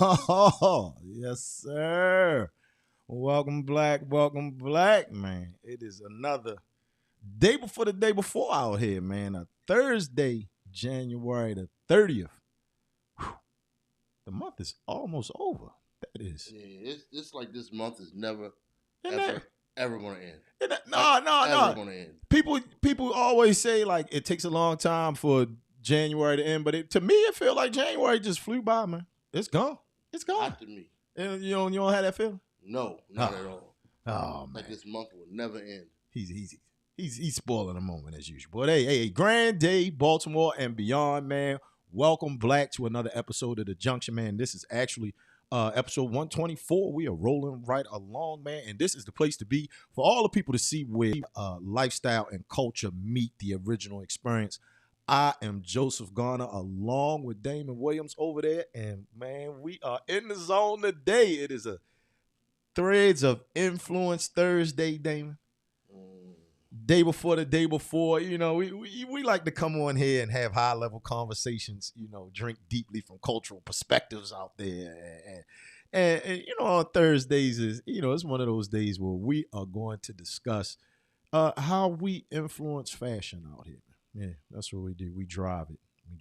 Oh, yes, sir. Welcome black, man. It is another day before the day before out here, man. A Thursday, January the 30th. Whew. The month is almost over. That is. Yeah, it's like this month is never, And ever, ever gonna end. no. Ever gonna end. People always say like it takes a long time for January to end, but to me it feels like January just flew by, man. It's gone. It's gone. Not to me. And you don't have that feeling? No, not at all. Oh man. Like this month will never end. He's spoiling the moment as usual. But hey, grand day, Baltimore and beyond, man. Welcome black to another episode of the Junction, man. This is actually episode 124. We are rolling right along, man, and this is the place to be for all the people to see where lifestyle and culture meet the original experience. I am Joseph Garner along with Damon Williams over there, and man, we are in the zone today. It is a Threads of Influence Thursday, Damon. Day before the day before, we like to come on here and have high level conversations, drink deeply from cultural perspectives out there. And on Thursdays it's one of those days where we are going to discuss how we influence fashion out here. Yeah, that's what we do. We drive it, man.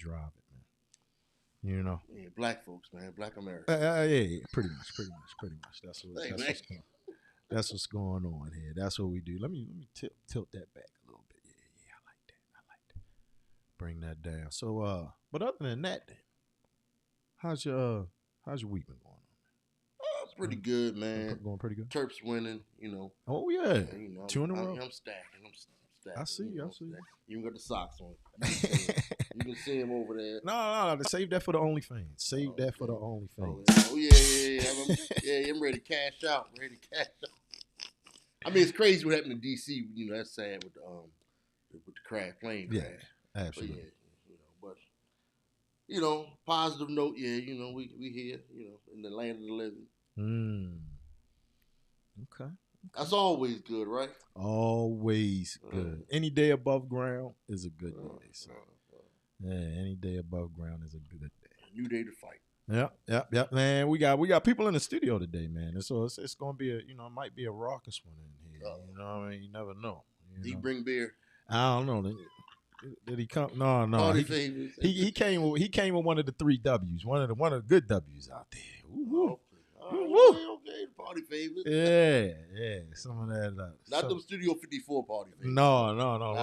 Yeah, black folks, man, Black America. Yeah, pretty much. That's what's going on here. That's what we do. Let me tilt that back a little bit. Yeah, I like that. Bring that down. So, but other than that, then, how's your week been going on? It's pretty good, man. Going pretty good. Terps winning, Oh yeah, and, 2 in a row. I'm stacking. I see. You got the socks on. You can see him over there. No. Save that for the OnlyFans. Save that for the OnlyFans. Oh yeah. I'm ready to cash out. I mean, it's crazy what happened in DC. That's sad with the crash, plane crash. Yeah, absolutely. But positive note. Yeah, we here. In the land of the living. Okay. That's always good, right? Always good. Any day above ground is a good day. So. Yeah, any day above ground is a good day. New day to fight. Yep, man. We got people in the studio today, man. And so it's gonna be it might be a raucous one in here. You know what I mean? You never know. Did he bring beer? I don't know. Did he come? No. Party favors. He came with one of the 3 W's, one of the good W's out there. Ooh. Okay, party favors. Yeah. Some of that. Not them Studio 54 party favors. No. No.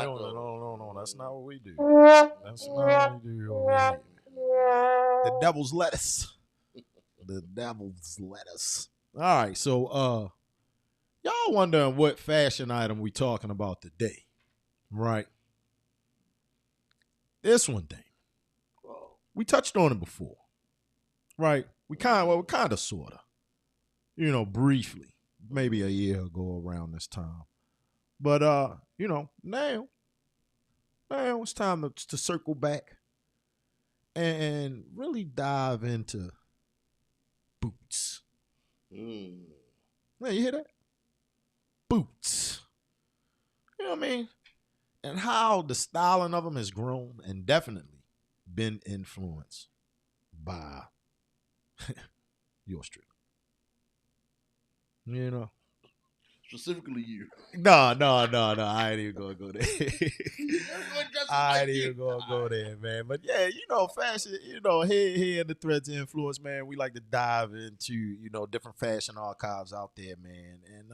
That's not what we do. That's not what we do over here. The devil's lettuce. The devil's lettuce. All right, so y'all wondering what fashion item we talking about today, right? This one thing. We touched on it before, right? We kind of, sort of. Briefly, maybe a year ago around this time. But, now it's time to circle back and really dive into boots. Man, you hear that? Boots. You know what I mean? And how the styling of them has grown and definitely been influenced by yours truly. Specifically you. No. I ain't even gonna go there. I ain't even gonna go there, man. But yeah, fashion, here in the Threads of Influence, man, we like to dive into, different fashion archives out there, man. And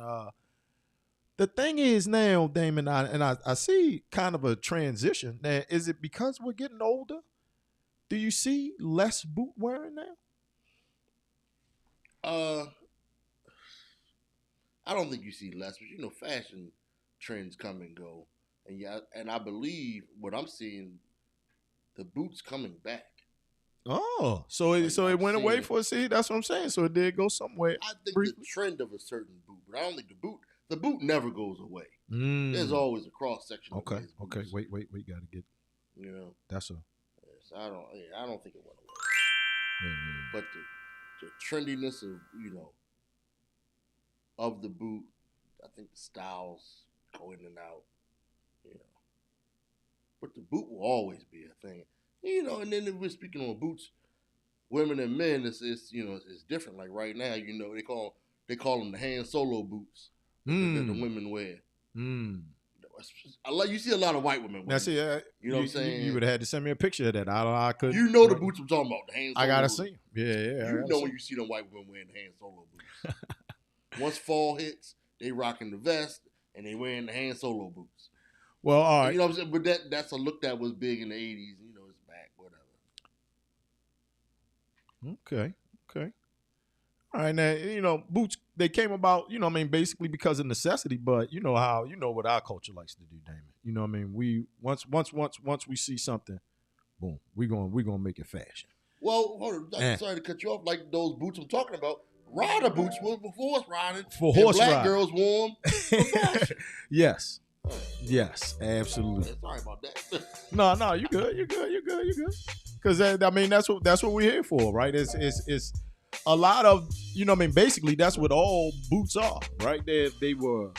the thing is now, Damon, I see kind of a transition. Now, is it because we're getting older? Do you see less boot wearing now? I don't think you see less, but fashion trends come and go, and I believe what I'm seeing, the boots coming back. Oh, so it went away for a seat. That's what I'm saying. So it did go somewhere. I think the trend of a certain boot, but I don't think the boot never goes away. There's always a cross section. Okay. Wait. Gotta get. That's a. Yes, I don't think it went away. But the trendiness of the boot, I think the styles go in and out, But the boot will always be a thing. And then if we're speaking on boots, women and men, it's it's different. Like right now, they call them the hand solo boots that the women wear. You see a lot of white women. Now, see, you know what I'm saying? You would have had to send me a picture of that. I couldn't. You know the boots I'm talking about. The hand solo I gotta boots. see them. Yeah. You know when you see them white women wearing the hand solo boots. Once fall hits, they rocking the vest and they wearing the hand solo boots. Well, all right. You know what I'm saying? But that's a look that was big in the 80s. It's back, whatever. Okay. All right, now, boots, they came about, basically because of necessity, but you know what our culture likes to do, Damon. You know what I mean? We once we see something, boom, we're gonna make it fashion. Well, hold on, I'm sorry to cut you off. Like those boots I'm talking about, rider boots were for horse riding. For horse riding. Black girls wore them for fashion. Yes. Yes, absolutely. Yeah, sorry about that. No, you good. Because that's what we're here for, right? It's a lot of basically that's what all boots are, right? They were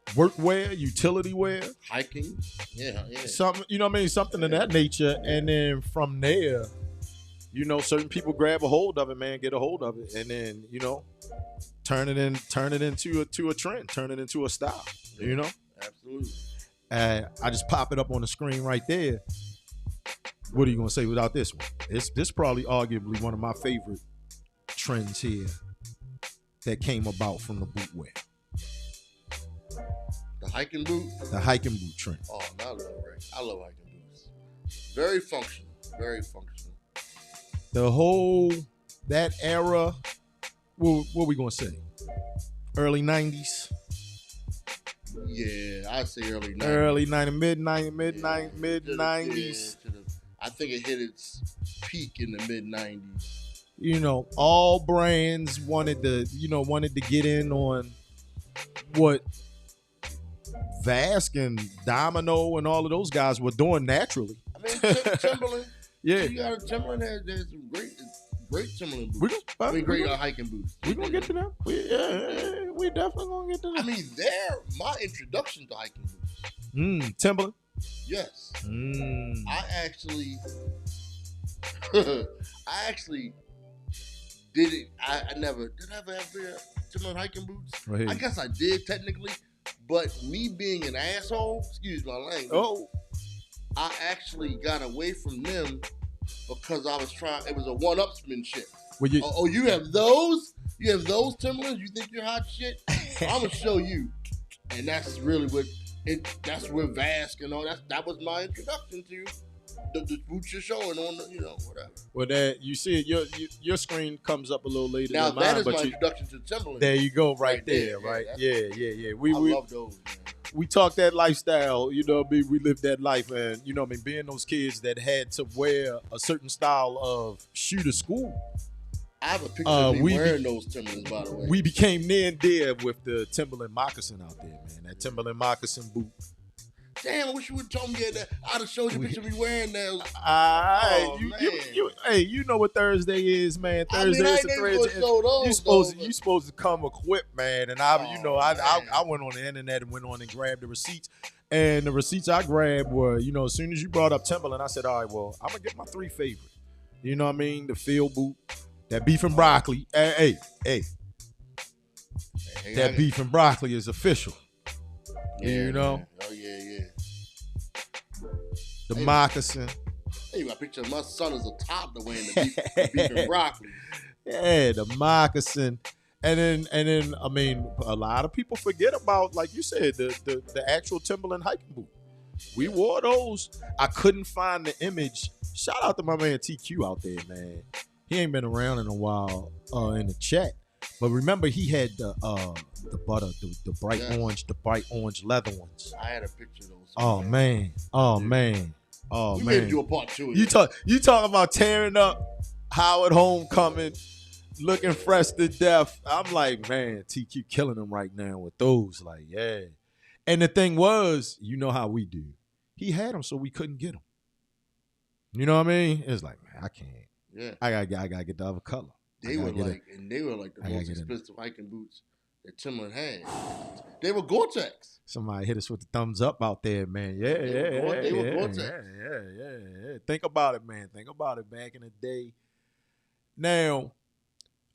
workwear, utility wear, hiking, yeah, something, something of that nature, and then from there, certain people grab a hold of it, man, get a hold of it, and then turn it into a trend, turn it into a style. Absolutely. I just pop it up on the screen right there. What are you gonna say without this one? This probably arguably one of my favorite trends here that came about from the boot wear. The hiking boot? The hiking boot trend. Oh, I love hiking boots. Very functional. Very functional. That era, what are we gonna say? Early 90s? Yeah, I'd say early 90s. Early 90s, mid 90s. I think it hit its peak in the mid 90s. All brands wanted to get in on what Vask and Domino and all of those guys were doing naturally. I mean, Timberland. Yeah. You got Timberland has some great Timberland boots. Great hiking boots. We're going to get to them. We definitely going to get to them. I mean, they're my introduction to hiking boots. Timberland? Yes. I actually did it. I never have Timberland hiking boots? Right. I guess I did technically, but me being an asshole, excuse my language. Oh. I actually got away from them because I was trying. It was a one-upsmanship. You have those? You have those Timberlands? You think you're hot shit? I'm gonna show you. And that's really that's where Vask and all that was my introduction to the boots you're showing on the, whatever. Well, that you see it, your screen comes up a little later now than mine. Now that is my introduction to Timberland. There you go, right there, right? Yeah. I love those, man. We talk that lifestyle, we lived that life, and being those kids that had to wear a certain style of shoe to school. I have a picture of me wearing those Timberlands, by the way. We became near and dear with the Timberland moccasin out there, man. That Timberland moccasin boot. Damn, I wish you would have told me that. I'd have showed you a picture of me wearing those. You know what Thursday is, man. Thursday is the Thursday. You supposed to come equipped, man. And I went on the internet and went on and grabbed the receipts. And the receipts I grabbed were, as soon as you brought up Timberland, I said, all right, well, I'm gonna get my three favorite. You know what I mean? The field boot, that beef and broccoli. Hey. That beef and broccoli is official. Yeah, Oh, yeah. The moccasin. Hey, I picture my son as a toddler wearing the beef and broccoli. Yeah, the moccasin. And then I mean, a lot of people forget about, like you said, the actual Timberland hiking boot. We wore those. I couldn't find the image. Shout out to my man TQ out there, man. He ain't been around in a while in the chat. But remember, he had the bright orange leather ones. I had a picture of those. Oh man. We made him do a part two. You talk about tearing up Howard Homecoming, looking fresh to death. I'm like, man, TQ killing them right now with those. Like, yeah. And the thing was, you know how we do. He had them, so we couldn't get them. You know what I mean? It's like, man, I can't. Yeah. I gotta get the other color. They were like the most expensive hiking boots that Timberland had. They were Gore-Tex. Somebody hit us with the thumbs up out there, man. Yeah. They were Gore-Tex. Yeah. Think about it, man. Think about it back in the day. Now,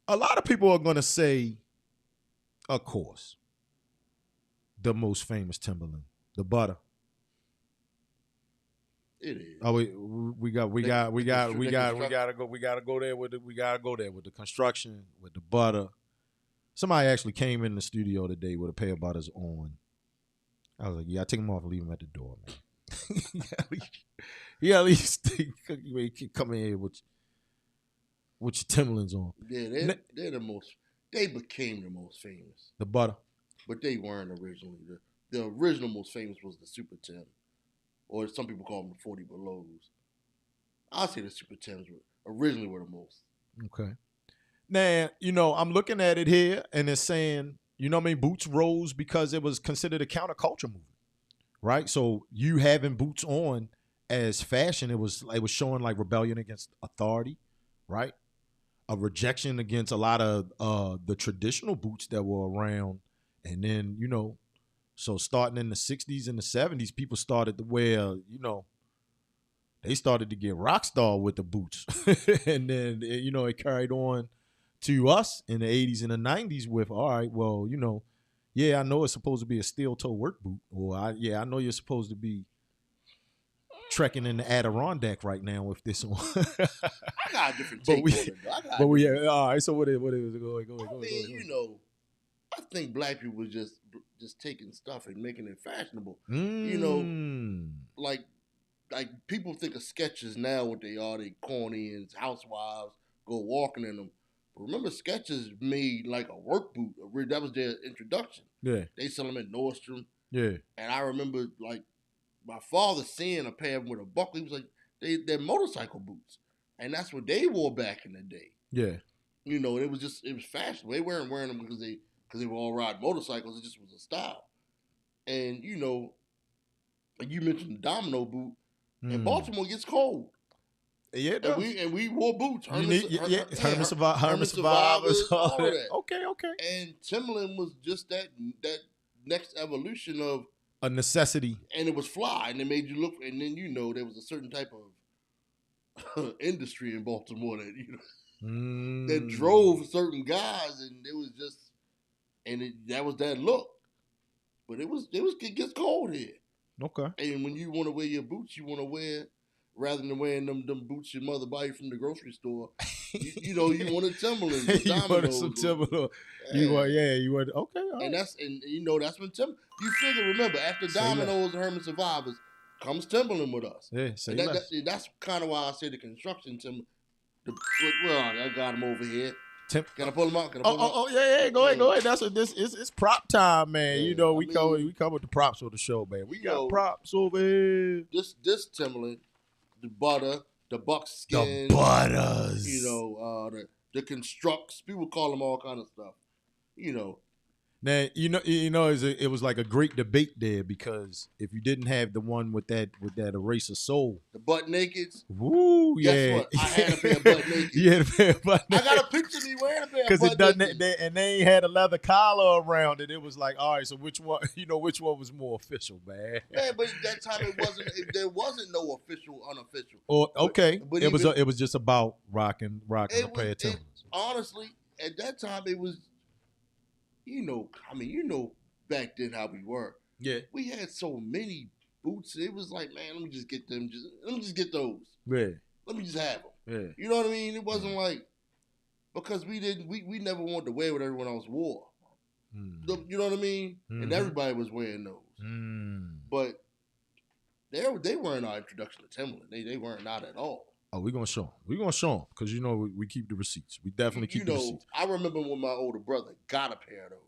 a lot of people are going to say, of course, the most famous Timberland, the Butter. It is. Oh, we gotta go there with the construction, with the Butter. Somebody actually came in the studio today with a pair of Butters on. I was like, yeah, I take them off and leave them at the door, man. He at least come in here with your Timberlands on. Yeah, they're the most. They became the most famous. The Butter, but they weren't originally. The original most famous was the Super Tim, or some people call them the 40 Belows. I'll say the Super Tims originally were the most. Okay. Now, I'm looking at it here, and it's saying, boots rose because it was considered a counterculture movement, right? So you having boots on as fashion, it was showing like rebellion against authority, right? A rejection against a lot of the traditional boots that were around. And then, so starting in the 60s and the 70s, people started to wear, they started to get rock star with the boots. And then, it carried on to us in the 80s and the 90s with, all right, well, I know it's supposed to be a steel toe work boot. Or, I know you're supposed to be trekking in the Adirondack right now with this on. I got a different take on it, though. All right, so what is it? Go ahead. I think black people was just taking stuff and making it fashionable. Like people think of Skechers now what they are. They corny and housewives go walking in them. But remember, Skechers made like a work boot. That was their introduction. Yeah. They sell them at Nordstrom. Yeah. And I remember like my father seeing a pair of them with a buckle. He was like, they're motorcycle boots. And that's what they wore back in the day. Yeah. It was fashionable. They weren't wearing them because they were all riding motorcycles. It just was a style. And, like you mentioned the domino boot. And Baltimore gets cold. Yeah, it does. And we wore boots. Hermit survivors. All of that. Okay. And Timberland was just that next evolution of a necessity. And it was fly, and it made you look. And then there was a certain type of industry in Baltimore that that drove certain guys, and it was just, that was that look. But it gets cold here. Okay. And when you want to wear your boots, you want to wear, rather than wearing them boots your mother buy you from the grocery store, you want a Timberland. You wanted some Timberland. You want, okay. All right. And that's when Timberland, you figure, remember, after Domino's and Herman Survivors, comes Timberland with us. Yeah, that's kind of why I say the construction Timberland. I got him over here. Can I pull him out? Yeah. Go ahead. That's what this is. It's prop time, man. Yeah, we come with the props on the show, man. We got props over here. This Timberland, the Butter, the Buckskin, the Butters, the Constructs. People call them all kind of stuff. Now it was like a great debate there, because if you didn't have the one with that eraser sole, the butt nakeds. Woo, guess what? I had a pair of butt nakeds. You had a pair of butt nakeds. I got a picture of me wearing a pair of butt nakeds. Because it doesn't, and they ain't had a leather collar around it. It was like, all right, so which one was more official, man? Man, but at that time there wasn't no official, unofficial. Or okay, but it was just about rocking a pair of Timberlands. Honestly, at that time it was. Back then how we were. Yeah. We had so many boots. It was like, man, let me just get them. Let me just get those. Yeah. Let me just have them. Yeah. You know what I mean? It wasn't like, because we never wanted to wear what everyone else wore. You know what I mean? Mm-hmm. And everybody was wearing those. But they weren't our introduction to Timberland. They weren't not at all. Oh, we're going to show them. We're going to show them because, we keep the receipts. We definitely keep the receipts. I remember when my older brother got a pair of those.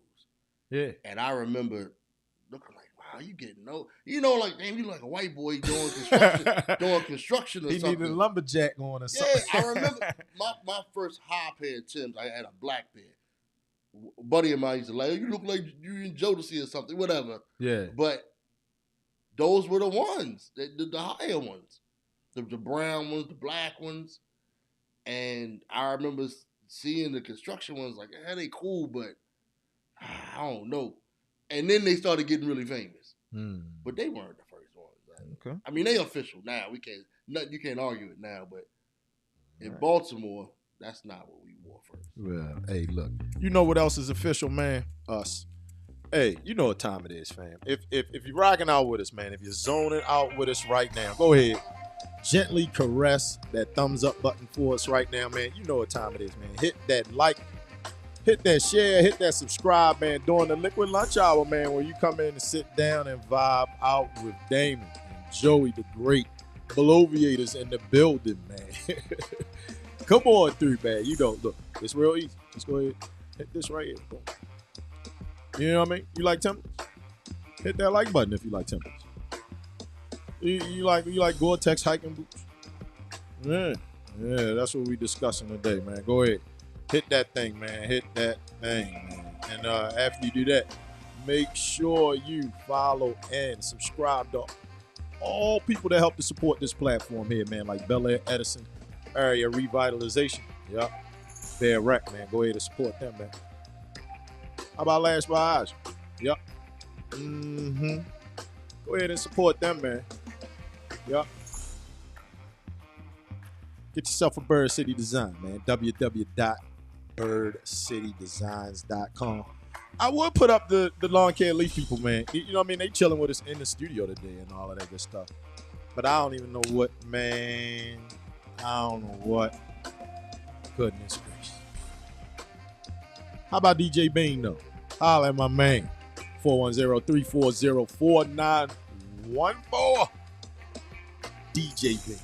Yeah. And I remember looking like, wow, you getting no. Like, damn, you like a white boy doing construction or something. He needed a lumberjack on or something. Yeah, I remember my first high pair of Timbs, I had a black pair. A buddy of mine used to like, you look like you in Jodeci or something, whatever. Yeah. But those were the ones, the higher ones. The brown ones, the black ones. And I remember seeing the construction ones like, they cool, but I don't know. And then they started getting really famous. But they weren't the first ones. Okay. I mean, they official now. You can't argue it now, but in Baltimore, that's not what we wore first. Well, hey, look. You know what else is official, man? Us. Hey, you know what time it is, fam. If you're rocking out with us, man, if you're zoning out with us right now, go ahead. Gently caress that thumbs up button for us right now, man. You know what time it is, man. Hit that like, hit that share, hit that subscribe, man, during the Liquid Lunch Hour, man, where you come in and sit down and vibe out with Damon and Joey, the great Bloviators in the building, man. Come on through, man. You know, look, it's real easy. Just go ahead, hit this right here. Boom. You know what I mean? You like temples? Hit that like button if you like temples. You like Gore-Tex hiking boots? Yeah, that's what we discussing today, man. Go ahead. Hit that thing, man. Hit that thing, man. And after you do that, make sure you follow and subscribe to all people that help to support this platform here, man, like Bel Air Edison Area Revitalization. Yep. Bear Rec, man. Go ahead and support them, man. How about Last Barrage? Yep. Go ahead and support them, man. Yep. Get yourself a Bird City Design, man. www.birdcitydesigns.com. I would put up the lawn care leaf people, man. You know what I mean? They chilling with us in the studio today and all of that good stuff. But I don't even know what, man. I don't know what. Goodness gracious. How about DJ Bean, though? Holla at my man. 410-340-4914. DJ Bean.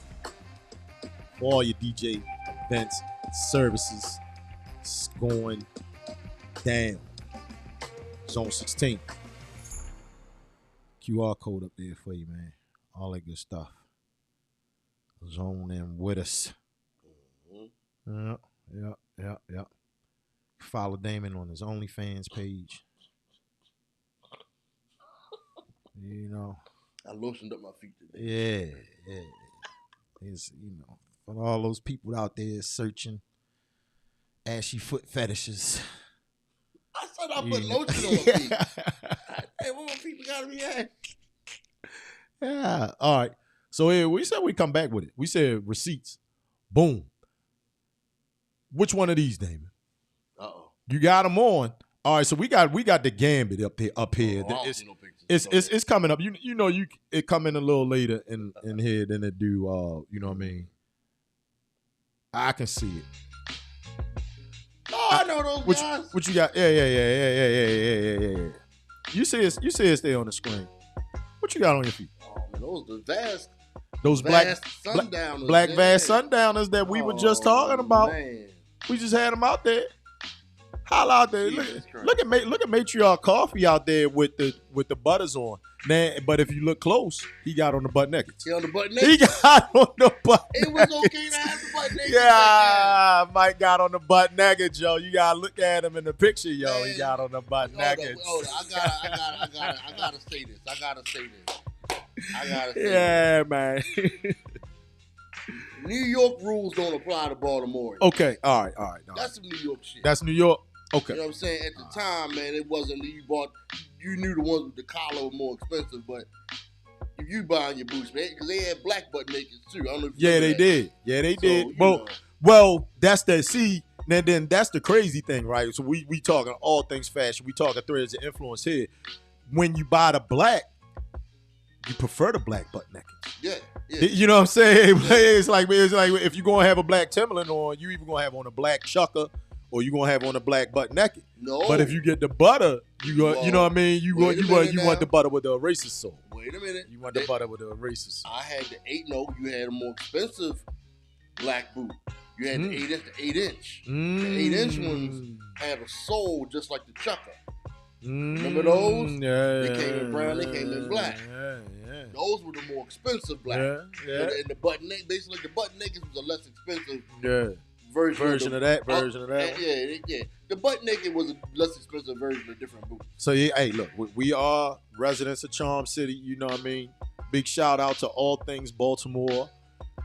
For all your DJ events, services, it's going down. Zone 16. QR code up there for you, man. All that good stuff. Zone in with us. Yep. Follow Damon on his OnlyFans page. You know. I lotioned up my feet today. Yeah. It's, you know, for all those people out there searching ashy foot fetishes. I said I put lotion on my feet. Hey, what my people gotta be at? Yeah. All right. So here we said we come back with it. We said receipts. Boom. Which one of these, Damon? You got them on. All right. So we got the gambit up here. It's coming up. You know it come in a little later in here than it do. You know what I mean? I can see it. Oh, I know those guys. What you got? Yeah. You see it stay on the screen. What you got on your feet? Oh man, those black sundowners. Black vast sundowners that we were just talking about. Man. We just had them out there. Holla out there. Look at Matriarch Coffee out there with the butters on. Man, but if you look close, he got on the butt naked. He on the butt naked? He got on the butt naked. It was okay to have the butt naked. Yeah, Mike got on the butt naked, yo. You gotta look at him in the picture, yo. Man, he got on the butt naked. I gotta say this. Yeah, man. New York rules don't apply to Baltimore. Okay, all right. That's some New York shit. That's New York. Okay. You know what I'm saying? At the time, man, it wasn't you knew the ones with the collar were more expensive, but if you buying your boots, man, because they had black butt naked too. I don't know if you they did. Yeah, they did. Well, that's then that's the crazy thing, right? So we talking all things fashion. We talking threads of influence here. When you buy the black, you prefer the black butt naked. Yeah. You know what I'm saying? Yeah. It's like if you're gonna have a black Timberland on, you even gonna have on a black chucker, or you gonna have on a black butt naked. No. But if you get the butter, you know what I mean. You want the butter with the eraser sole. Wait a minute. You want the butter with the eraser sole. I had the 8-0. You had a more expensive black boot. You had the 8-inch. The 8-inch ones had a sole just like the chucker. Remember those? Yeah. They came in brown. They came in black. Yeah. Those were the more expensive black. Yeah. And the butt naked, basically the butt naked was a less expensive version of that. Yeah. The butt naked was a less expensive version of a different boot. So yeah, hey, look, we are residents of Charm City. You know what I mean? Big shout out to all things Baltimore.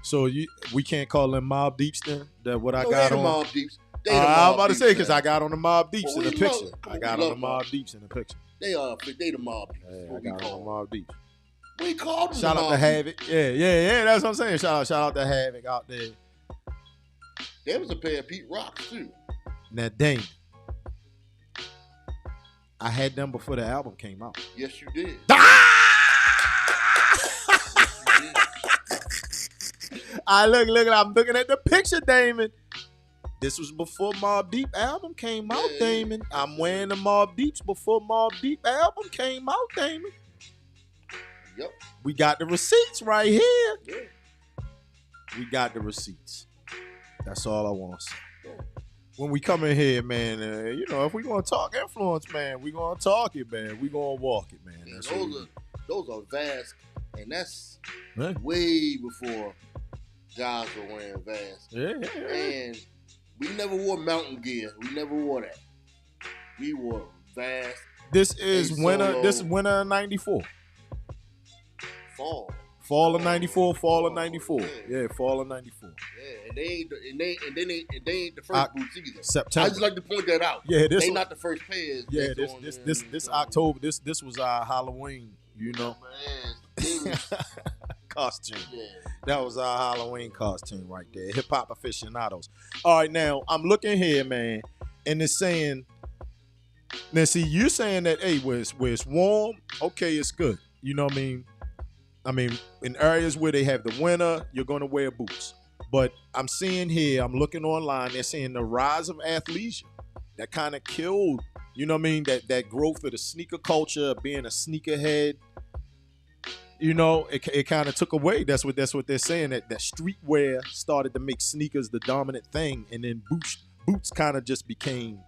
So we can't call them Mob Deeps then. That what I got on. Mob Deeps. I'm about to say because I got on the Mob Deeps in the picture. I got on the Mob Deeps in the picture. They the Mob Deeps. Yeah, I got on the Mob Deeps. We called them. Shout out to Havoc. Yeah. That's what I'm saying. Shout out to Havoc out there. There was a pair of Pete Rocks too. Now, dang. I had them before the album came out. Yes, you did. I'm looking at the picture, Damon. This was before Mobb Deep album came out, Damon. I'm wearing the Mobb Deeps before Mobb Deep album came out, Damon. Yep. We got the receipts right here. Yeah. We got the receipts. That's all I want to say. Yeah. When we come in here, man, if we gonna talk influence, man, we gonna talk it, man. We gonna walk it, man. That's those are vast, and that's way before guys were wearing vast. Yeah. And we never wore mountain gear. We never wore that. We wore vast. This is winter. This is winter of '94. Fall of '94. Fall of '94. Yeah, fall of '94. Yeah, and they ain't the first boots either. September. I just like to point that out. Yeah, they not the first pairs. Yeah, this October. This was our Halloween. Costume. Yeah. That was our Halloween costume right there. Hip hop aficionados. All right, now I'm looking here, man, and it's saying. Now, see, you're saying that where it's warm, okay, it's good. You know what I mean? I mean, in areas where they have the winter, you're going to wear boots. But I'm seeing here, I'm looking online, they're saying the rise of athleisure. That kind of killed, you know what I mean, that growth of the sneaker culture, being a sneakerhead. You know, it kind of took away. That's what they're saying, that streetwear started to make sneakers the dominant thing, and then boots kind of just became,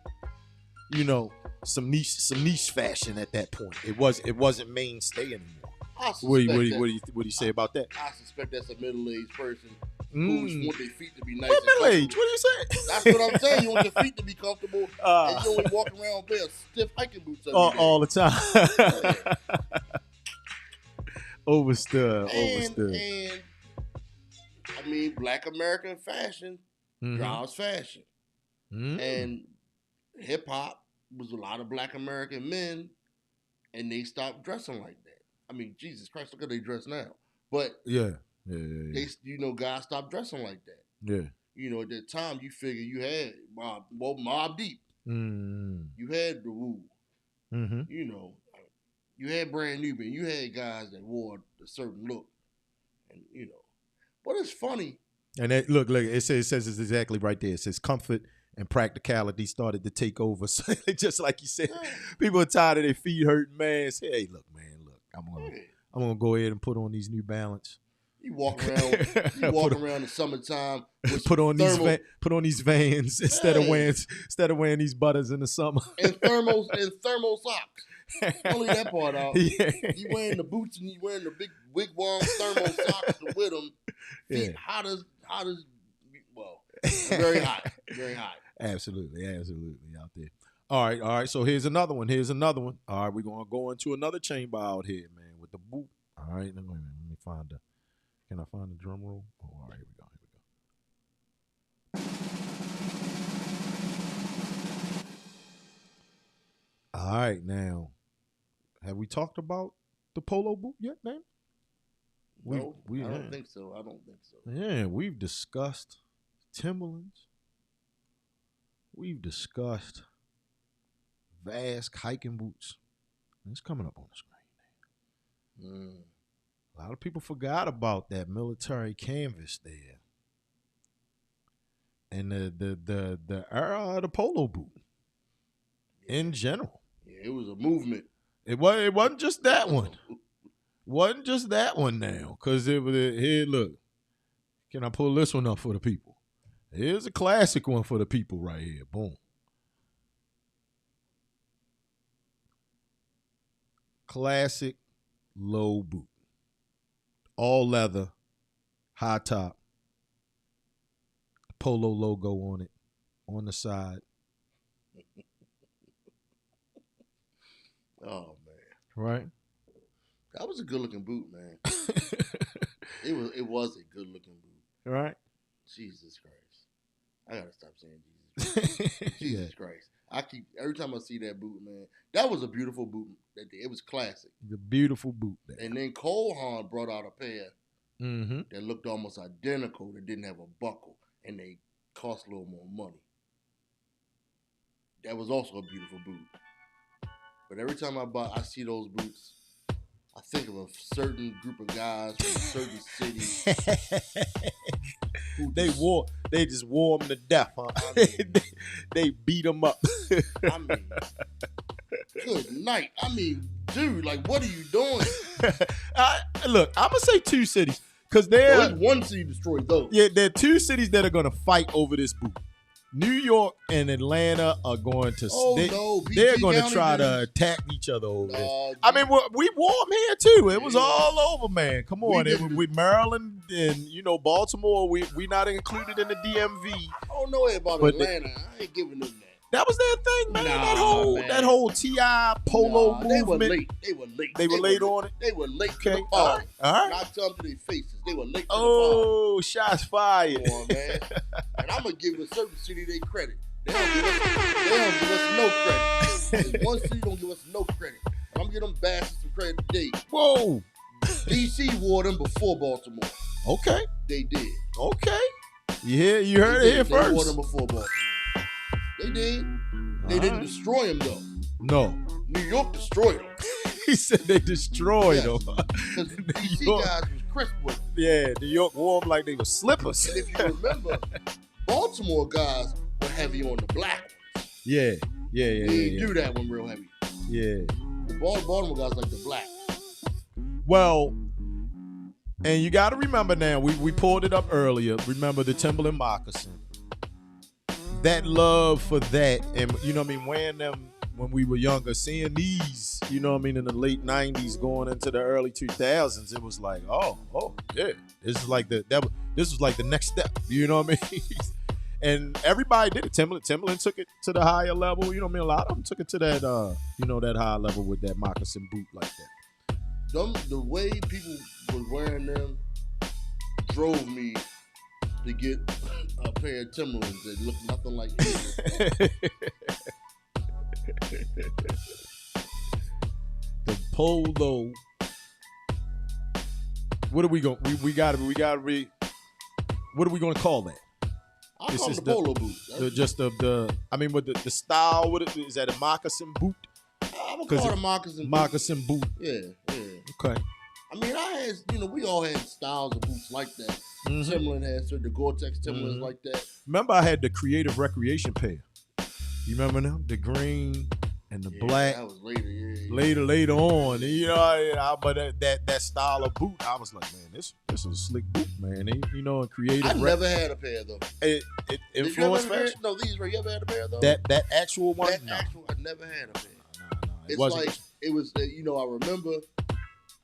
some niche fashion at that point. It wasn't mainstay anymore. What do you say about that? I suspect that's a middle-aged person who want their feet to be nice. What middle-aged? What are you saying? That's what I'm saying. You want your feet to be comfortable, and you only walk around with a pair of stiff hiking boots all the time. Overstood. And I mean, Black American fashion drives fashion, and hip hop was a lot of Black American men, and they stopped dressing like that. I mean, Jesus Christ, look how they dress now. But yeah. They, guys stopped dressing like that. Yeah. At that time, you figure you had Mobb Deep. You had the Wu. You had Brand Nubian. You had guys that wore a certain look, and But it's funny. And look, it says it's exactly right there. It says comfort and practicality started to take over. So just like you said, people are tired of their feet hurting, man. Say, hey, look, man, I'm gonna go ahead and put on these New Balance. You walk around. Around the summertime. Put on these Vans instead of wearing these butters in the summer. And thermal socks. Only that part out. Yeah. You wearing the boots and you wearing the big wigwam thermal socks with them. Feet hot as very hot. Very hot. Absolutely out there. All right. So here's another one. All right, we're gonna go into another chamber out here, man, with the boot. All right, let me find can I find the drum roll? Oh, all right, here we go. All right, now, have we talked about the polo boot yet, man? No, I don't think so. Yeah, we've discussed Timberlands. We've discussed Vast hiking boots. It's coming up on the screen. A lot of people forgot about that military canvas there, and the era of the polo boot in general. Yeah, it was a movement. It wasn't just that one. Wasn't just that one now, because it was here. Look, can I pull this one up for the people? Here's a classic one for the people right here. Boom. Classic low boot. All leather, high top, polo logo on it, on the side. Oh, man. Right? That was a good-looking boot, man. It was a good-looking boot. Right? Jesus Christ. I got to stop saying Jesus Christ. Every time I see that boot, man. That was a beautiful boot that day. It was classic. The beautiful boot. And then Cole Haan brought out a pair that looked almost identical that didn't have a buckle. And they cost a little more money. That was also a beautiful boot. But every time I see those boots, I think of a certain group of guys from certain cities. They just wore them to death, huh? I mean, they beat them up. I mean, good night. I mean, dude, like, what are you doing? Look, I'm gonna say 2 cities because there's one city destroyed those. Yeah, there are 2 cities that are gonna fight over this boot. New York and Atlanta are going to. They're going to try to attack each other over this. I mean, we wore them here too. It was all over, man. Come on, we Maryland and Baltimore. We not included in the DMV. I don't know about Atlanta. I ain't giving them that. That was their thing, man. That whole T.I. polo movement. They were late on it. They were late to the party. All right. Not tell them to their faces. They were late to the party. Oh, shots fired. Come on, man. And I'm going to give a certain city their credit. They don't give us no credit. There's one city don't give us no credit. And I'm going to give them bastards some credit today. Whoa. D.C. wore them before Baltimore. Okay. They did. Okay. You heard it here first. They wore them before Baltimore. They did. They didn't destroy them, though. No. New York destroyed them. He said they destroyed them. Because the DC guys was crisp with them. Yeah, New York wore them like they were slippers. And if you remember, Baltimore guys were heavy on the black ones. Yeah. They didn't do that one real heavy. Yeah. The Baltimore guys like the black. Well, and you got to remember now, we pulled it up earlier. Remember the Timberland moccasin. That love for that, and wearing them when we were younger, seeing these, in the late 90s going into the early 2000s, it was like, oh yeah, this is like this was like the next step, you know what I mean? And everybody did it. Timberland took it to the higher level, a lot of them took it to that that high level with that moccasin boot like that. The way people were wearing them drove me to get a pair of Timberlands that look nothing like it. The polo. What are we going? We got to be. What are we going to call that? I call it the polo boot. With the style. What is that? A moccasin boot? I would call it a moccasin boot. Moccasin boot. Yeah. Okay. I mean, we all had styles of boots like that. Mm-hmm. Timberland had the Gore-Tex Timberlands like that. Remember, I had the Creative Recreation pair. You remember them? The green and the black. That was later, yeah. Later on, but that style of boot, I was like, man, this is a slick boot, man. And creative. I never had a pair though. It influenced fashion. No, you ever had a pair though? That actual one. I never had a pair. No. It's like it was. I remember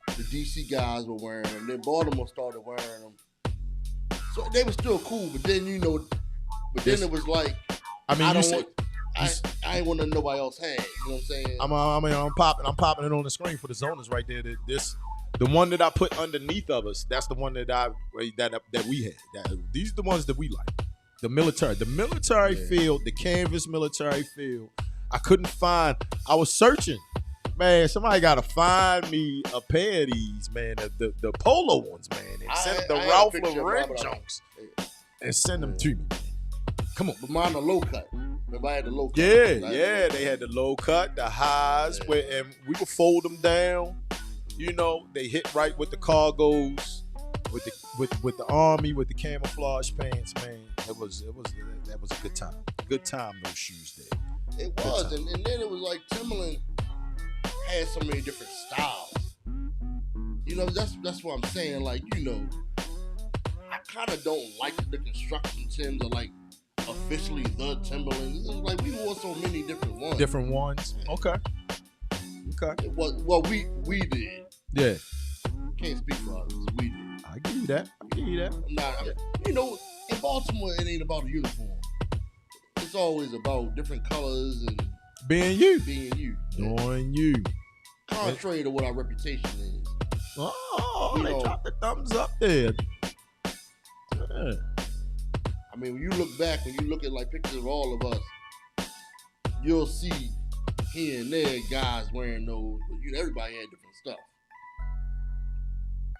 the DC guys were wearing them. Then Baltimore started wearing them. So they were still cool, but then it was like, I ain't want to nobody else had. You know what I'm saying? I'm popping it on the screen for the zoners right there. The one that I put underneath of us, that's the one that we had. These are the ones that we like. The military field, the canvas military field. I couldn't find. I was searching. Man, somebody gotta find me a pair of these, man. The polo ones, man. And send the Ralph Lauren junks and send them to me. Come on. But mine are low cut. Remember I had the low cut. Yeah. They had the low cut, the highs, and we would fold them down. They hit right with the cargos, with the army, with the camouflage pants, man. That was a good time. Good time, those shoes there. It was, and then it was like Timberland had so many different styles. That's what I'm saying. Like, I kind of don't like the construction Timbs are like officially the Timberland. It's like we wore so many different ones. Different ones. Okay. Well, we did. Yeah. Can't speak for others. We did. I give you that. In Baltimore, it ain't about a uniform. It's always about different colors and being you. Doing you. Contrary to what our reputation is. Oh, they dropped the thumbs up there. Yeah. I mean, when you look back, when you look at like pictures of all of us, you'll see here and there guys wearing those. Everybody had different stuff.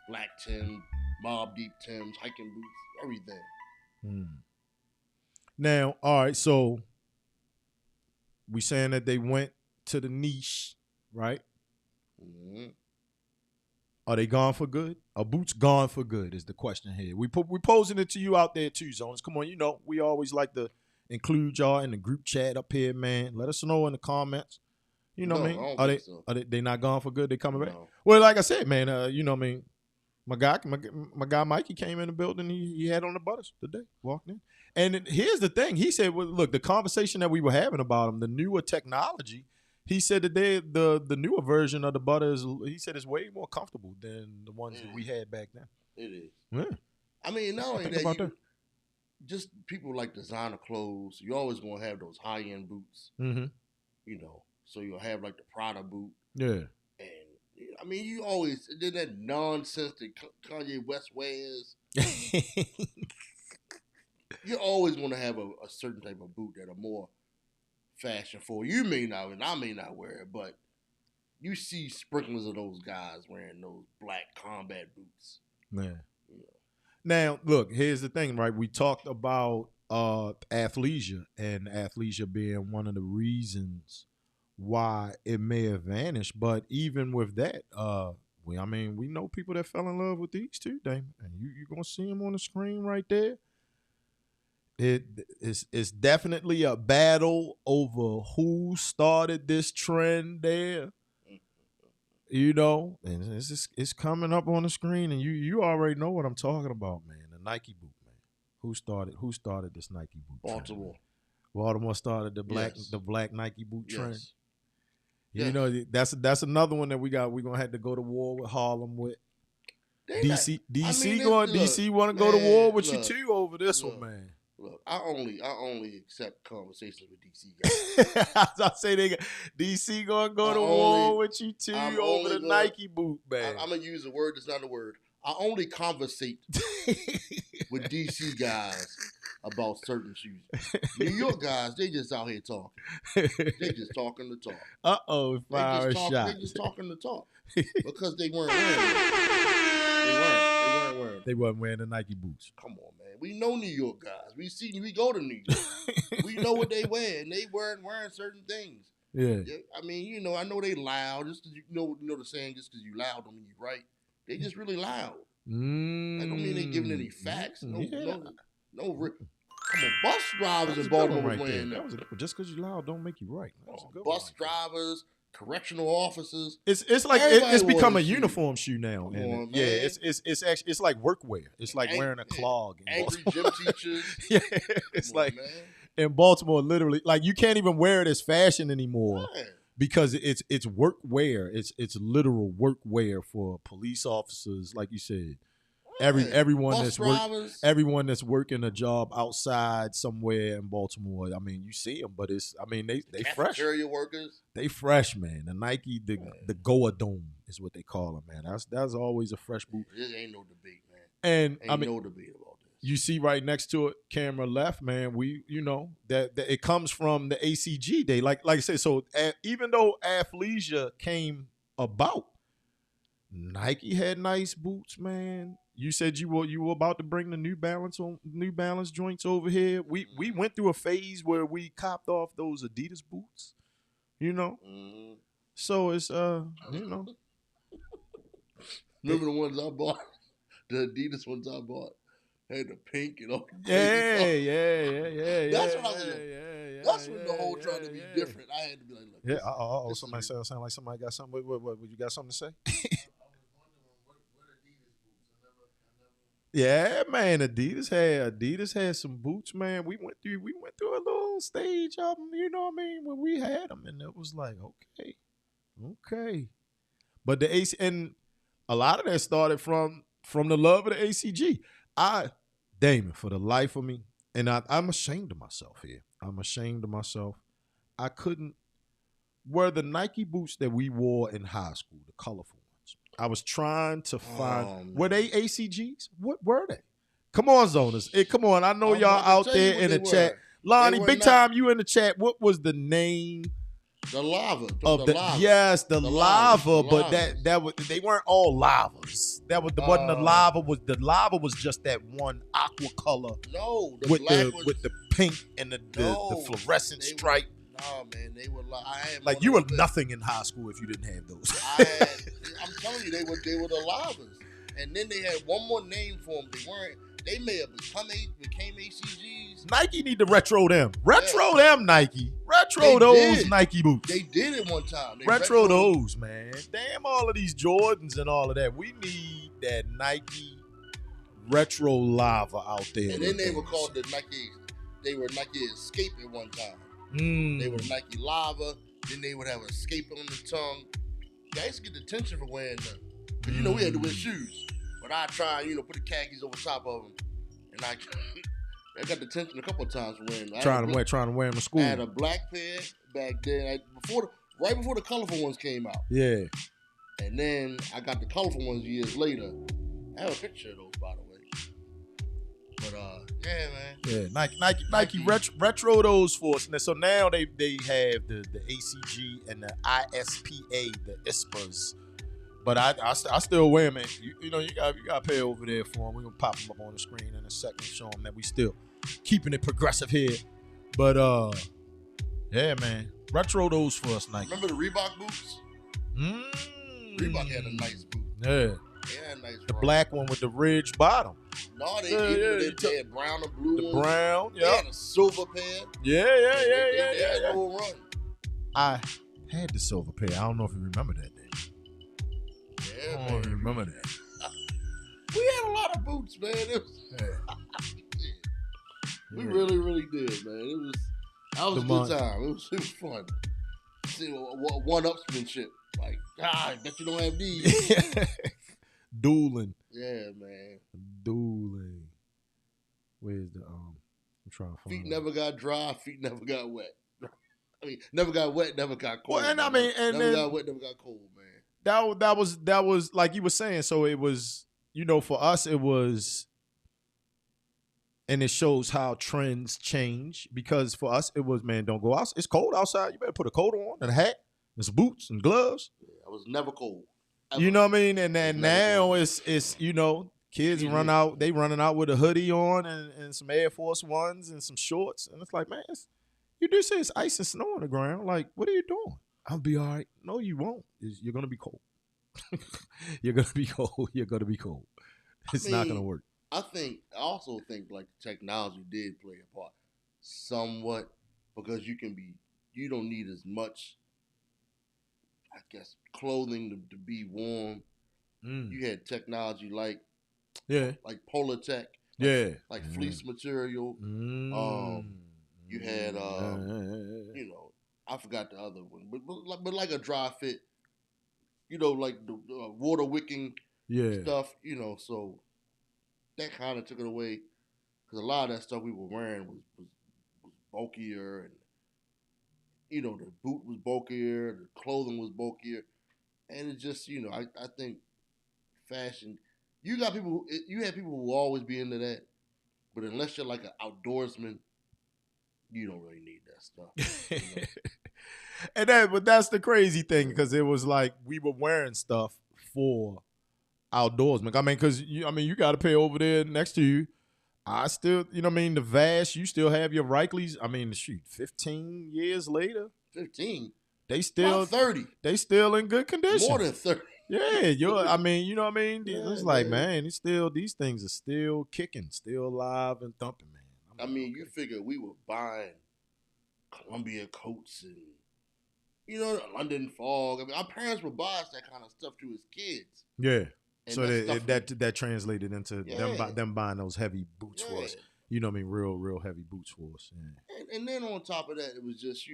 Black Timbs, Mob Deep Timbs, hiking boots, everything. Now, all right, so we saying that they went to the niche, right? Mm-hmm. Are they gone for good? Are boots gone for good is the question here. We posing it to you out there too, Zones. Come on, we always like to include y'all in the group chat up here, man. Let us know in the comments. You know what I mean? Are they not gone for good? They coming back? Well, like I said, man, you know what I mean? My guy Mikey came in the building. He had on the butters today, walked in. And here's the thing. He said, well, look, the conversation that we were having about him, the newer technology, he said that the newer version of the butters, he said, is way more comfortable than the ones that we had back then. It is. Yeah. I mean, not only that, just people like designer clothes. You always going to have those high-end boots. Mm-hmm. So you'll have like the Prada boot. Yeah. And I mean, you always did that nonsense that Kanye West wears. You always want to have a certain type of boot that are more fashion for you. May not, and I may not wear it, but you see sprinklers of those guys wearing those black combat boots. Man. Now, look, here's the thing, right? We talked about athleisure, and athleisure being one of the reasons why it may have vanished. But even with that, we know people that fell in love with these too, Damon. And you're going to see them on the screen right there. It's definitely a battle over who started this trend there. And it's coming up on the screen, and you already know what I'm talking about, man. The Nike boot, man. Who started this Nike boot? Baltimore. Trend? Baltimore started the black Nike boot trend. Yes. That's another one that we're gonna have to go to war with Harlem with. DC want to go to war with you too over this one, man. Look, I only accept conversations with DC guys. I say DC gonna go to war with you too over the Nike boot, man. I'm gonna use a word that's not a word. I only conversate with DC guys about certain shoes. New York guys, they just out here talking. They just talking to talk. Fire shot. They just talking to talk because they weren't wearing it. They wasn't wearing the Nike boots. Come on, man. We know New York guys. We go to New York. We know what they wear, and they weren't wearing certain things. Yeah. I mean, I know they loud. Just because you know the saying, just because you loud don't mean you right. They just really loud. That don't mean they giving any facts. No. Come on, bus drivers in Baltimore was wearing that. Just because you loud don't make you right. Bus drivers, correctional officers. It's like it's become a uniform shoe now. Come on, yeah, it's actually it's like workwear. It's like wearing a clog. Angry gym teachers. Yeah, it's like in Baltimore, literally, like you can't even wear it as fashion anymore. Man. Because it's work wear. It's literal work wear for police officers, like you said. Everyone that's working a job outside somewhere in Baltimore. I mean, you see them, but they fresh. Cafeteria workers. They fresh, man. The Nike, the Goa Dome is what they call them, man. That's always a fresh boot. This ain't no debate, man. And no debate about this. You see right next to it, camera left, man. That it comes from the ACG day, like I said. So even though athleisure came about, Nike had nice boots, man. You said you were about to bring the New Balance joints over here. We went through a phase where we copped off those Adidas boots, So it's Remember the ones I bought, the Adidas ones I bought. Had the pink and all. Yeah. That's what I was doing. That's when the whole trying to be different. I had to be like, look. Yeah. Somebody sound like somebody got something. What? You got something to say? Yeah, man. Adidas had some boots, man. We went through a little stage of them. You know what I mean? When we had them, and it was like, okay. But the AC and a lot of that started from the love of the ACG. Damon, for the life of me, and I'm ashamed of myself here. I couldn't wear the Nike boots that we wore in high school, the colorful ones. I was trying to find, were they ACGs? What were they? Come on, Zoners. Hey, come on. I know I'm y'all about to out tell you there what in they the chat. were. Lonnie, They were big not- time, you in the chat. What was the name The lava. of the lava. yes, the lava, but lavas. that was they weren't all lavas. That was wasn't the lava was just that one aqua color No, the with black the with the pink and the fluorescent stripe. No, man, they were Like you were nothing in high school if you didn't have those. I'm telling you, they were the lavas. And then they had one more name for them. They may have became ACGs. Nike need to retro them. Retro them, Nike. Retro They those did. Nike boots. They did it one time. They retro those, man. Damn all of these Jordans and all of that. We need that Nike retro lava out there. And then they were called the Nike. They were Nike Escape at one time. They were Nike Lava. Then they would have Escape on the tongue. I used to get detention for wearing them. Because, we had to wear shoes. But I tried, put the khakis over top of them. And I got detention a couple of times for wearing them. Trying to wear them to school. I had a black pair back then. Right before the colorful ones came out. Yeah. And then I got the colorful ones years later. I have a picture of those, by the way. But yeah, man. Yeah, Nike retro those for us. So now they have the ACG and the ISPA, the ISPAs. But I still wear them. You got to pay over there for them. We're gonna pop them up on the screen in a second, show them that we still keeping it progressive here. But yeah, man, retro those for us, Nike. Remember the Reebok boots? Reebok had a nice boot. Yeah. Yeah, nice. The black one with the ridge bottom. No, they had brown or blue. The brown, yeah. They had a silver pair. Yeah. They had a whole run. I had the silver pair. I don't know if you remember that day. Yeah, I don't remember that. We had a lot of boots, man. We really, really did, man. That was a good time. It was fun. See, one-upsmanship. Like, I bet you don't have these. Dueling. Yeah, man. Dueling. Where's the I'm trying to find feet never got dry, feet never got wet. I mean, never got wet, never got cold. Well, and I mean, and never then, got wet, never got cold, man. That was like you were saying. So it was, for us it was, and it shows how trends change, because for us it was, man, don't go out. It's cold outside. You better put a coat on and a hat and some boots and gloves. Yeah, I was never cold. Ever. You know what I mean? And then now it's kids run out. They running out with a hoodie on and some Air Force Ones and some shorts, and it's like, man, you do say it's ice and snow on the ground. Like, what are you doing? I'll be all right. No, you won't. You're gonna be cold. You're gonna be cold. You're gonna be cold. It's not gonna work. I also think like technology did play a part somewhat, because you don't need as much, I guess, clothing to be warm. You had technology like Polar Tech, like fleece material. You had I forgot the other one, but like a dry fit, like the water wicking stuff, so that kind of took it away, because a lot of that stuff we were wearing was bulkier, and the boot was bulkier, the clothing was bulkier, and it just I think fashion, you had people who will always be into that, but unless you're like an outdoorsman, you don't really need that stuff. But that's the crazy thing, because it was like we were wearing stuff for outdoorsmen. I mean, because you got to pay over there next to you. I still, the Vash, you still have your Reikleys. I mean, shoot, 15 years later. 15? They still about 30. They still in good condition. More than 30. Yeah, I mean, you know what I mean? Yeah, it's like, man, these things are still kicking, still alive and thumping, man. I mean, you figure we were buying Columbia coats and, the London Fog. I mean, our parents would buy us that kind of stuff to as kids. Yeah. And so that translated into them buying those heavy boots for us. You know what I mean? Real heavy boots for us. Yeah. And then on top of that, it was just,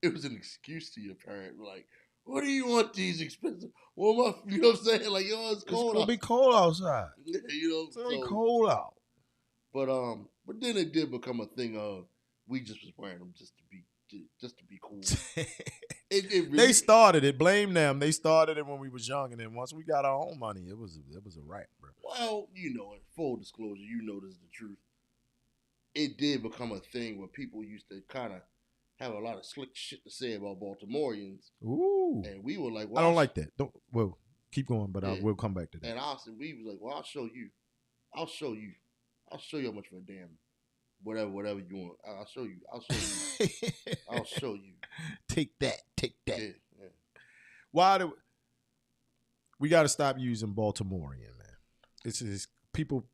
it was an excuse to your parent. Like, what do you want these expensive? Well, you know what I'm saying? Like, it's cold. It's gonna be cold outside. It's gonna be cold out. But then it did become a thing of we just was wearing them just to be cool. It really, they started it. Blame them. They started it when we was young, and then once we got our own money, it was a wrap, bro. Well, you know it. Full disclosure, you know this is the truth. It did become a thing where people used to kind of have a lot of slick shit to say about Baltimoreans. Ooh. And we were like, well, I don't like that. Well, keep going, but I will come back to that. And honestly, we was like, well, I'll show you how much of a damn whatever you want. I'll show you. I'll show you. Take that. Yeah. Why do we got to stop using Baltimorean, man? This is people.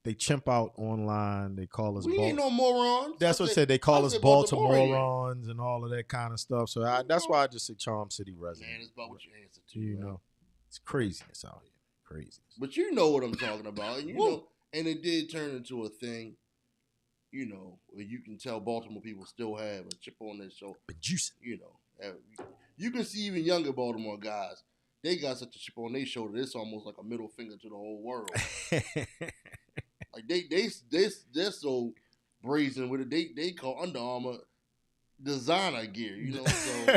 They chimp out online. They call us. We ain't no morons. That's what I said. They call us Baltimoreans and all of that kind of stuff. So that's why I just say Charm City resident. Man, it's about what you answer to. You know, it's craziness out here. Craziness. But you know what I'm talking about, and you know, and it did turn into a thing. You know, where you can tell Baltimore people still have a chip on their shoulder. But juicy. You know, you can see even younger Baltimore guys. They got such a chip on their shoulder. It's almost like a middle finger to the whole world. Like they're so brazen with it. They call Under Armour designer gear. You know, so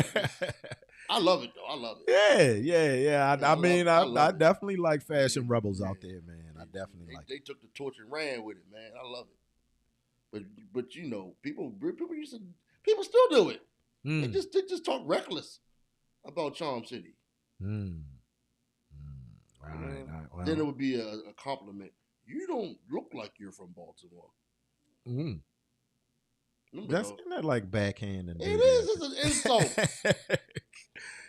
I love it though. I love it. Yeah. I definitely like fashion rebels out there, man. I definitely like. They took the torch and ran with it, man. I love it. But you know, people still do it. They just talk reckless about Charm City. Right. Then it would be a compliment. You don't look like you're from Baltimore. Isn't that like backhand? And it is. It's an insult.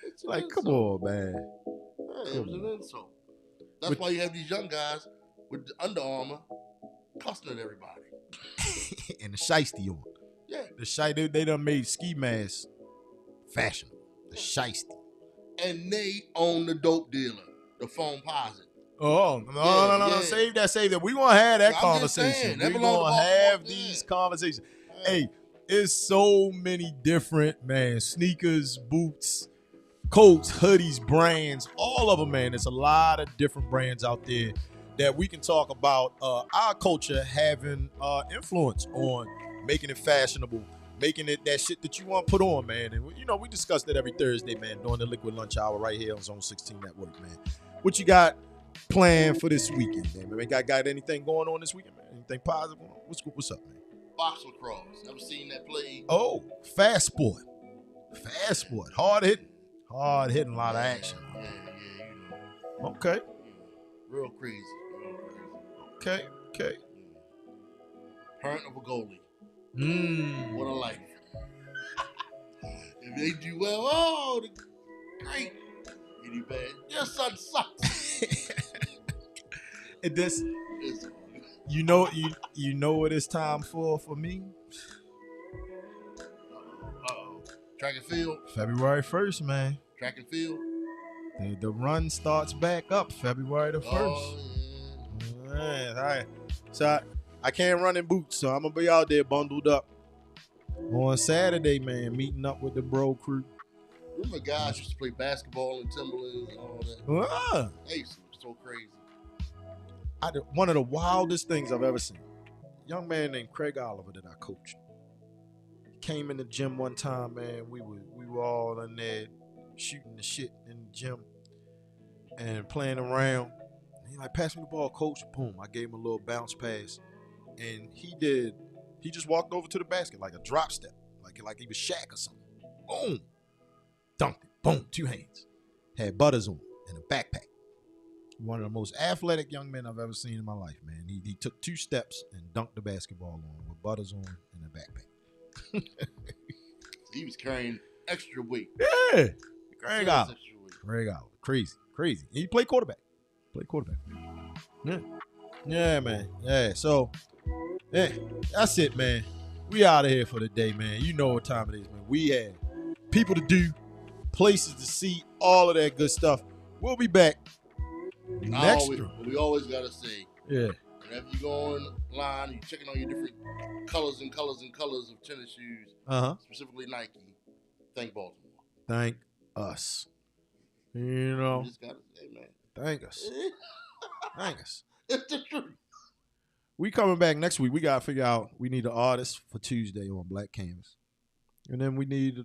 It's like, come on, man. Yeah, it was an insult. That's why you have these young guys with the Under Armour cussing at everybody. And the shiesty on. Yeah. They done made ski masks fashionable. The shiesty. And they own the dope dealer, the phone posit. Oh, no. Save that. We gonna have that conversation. We gonna have these conversations. Hey, it's so many different, man, sneakers, boots, coats, hoodies, brands, all of them, man. There's a lot of different brands out there that we can talk about our culture having influence on making it fashionable, making it that shit that you want to put on, man. And, you know, we discuss that every Thursday, man, during the Liquid Lunch Hour right here on Zone 16 Network, man. What you got planned for this weekend, man? Got anything going on this weekend, man? Anything positive? What's up, man? Box lacrosse. Ever seen that play? Oh, fast sport. Hard hitting, a lot of action. Yeah, you know. Okay. Real crazy. Okay. Parent of a goalie. What a life. If they do well, great. If you bad, your son sucks. And this, you know what it's time for me? Track and field. February 1st, man. Track and field. The run starts back up February the 1st. Oh, yeah. Man, all right. So I can't run in boots, so I'm gonna be out there bundled up on Saturday, man, meeting up with the bro crew. Remember guys used to play basketball in Timberlands and all that? They used to be so crazy. One of the wildest things I've ever seen. A young man named Craig Oliver that I coached. He came in the gym one time, man. We were all in there shooting the shit in the gym and playing around. He like, pass me the ball, coach. Boom. I gave him a little bounce pass. And he just walked over to the basket like a drop step. Like he was Shaq or something. Boom. Dunked it. Boom. 2 hands. Had butters on and a backpack. One of the most athletic young men I've ever seen in my life, man. He took 2 steps and dunked the basketball on with butters on and a backpack. He was carrying extra weight. Yeah. Craig Oliver. Crazy. He played quarterback. Yeah, man. Yeah, so, yeah, that's it, man. We out of here for the day, man. You know what time it is, man. We have people to do, places to see, all of that good stuff. We'll be back next week. We always got to say, yeah, whenever you go online, you're checking on your different colors of tennis shoes, specifically Nike, thank Baltimore. Thank us. You know. You just got to say, man. Thank us. It's the truth. We coming back next week. We got to figure out, we need an artist for Tuesday on Black Canvas. And then we need,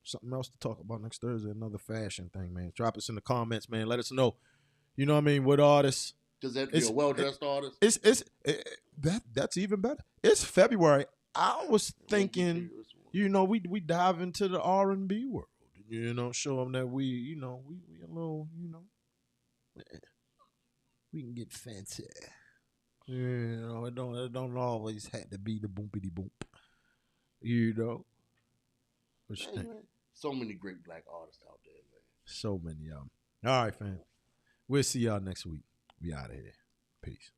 something else to talk about next Thursday, another fashion thing, man. Drop us in the comments, man. Let us know, what artists Does that be a well-dressed artist? That's even better. It's February. I was thinking, we dive into the R&B world. Show them that we a little, we can get fancy. It don't always have to be the boompity boomp. What you think? So many great black artists out there, man. So many of them. All right, fam. We'll see y'all next week. We out of here. Peace.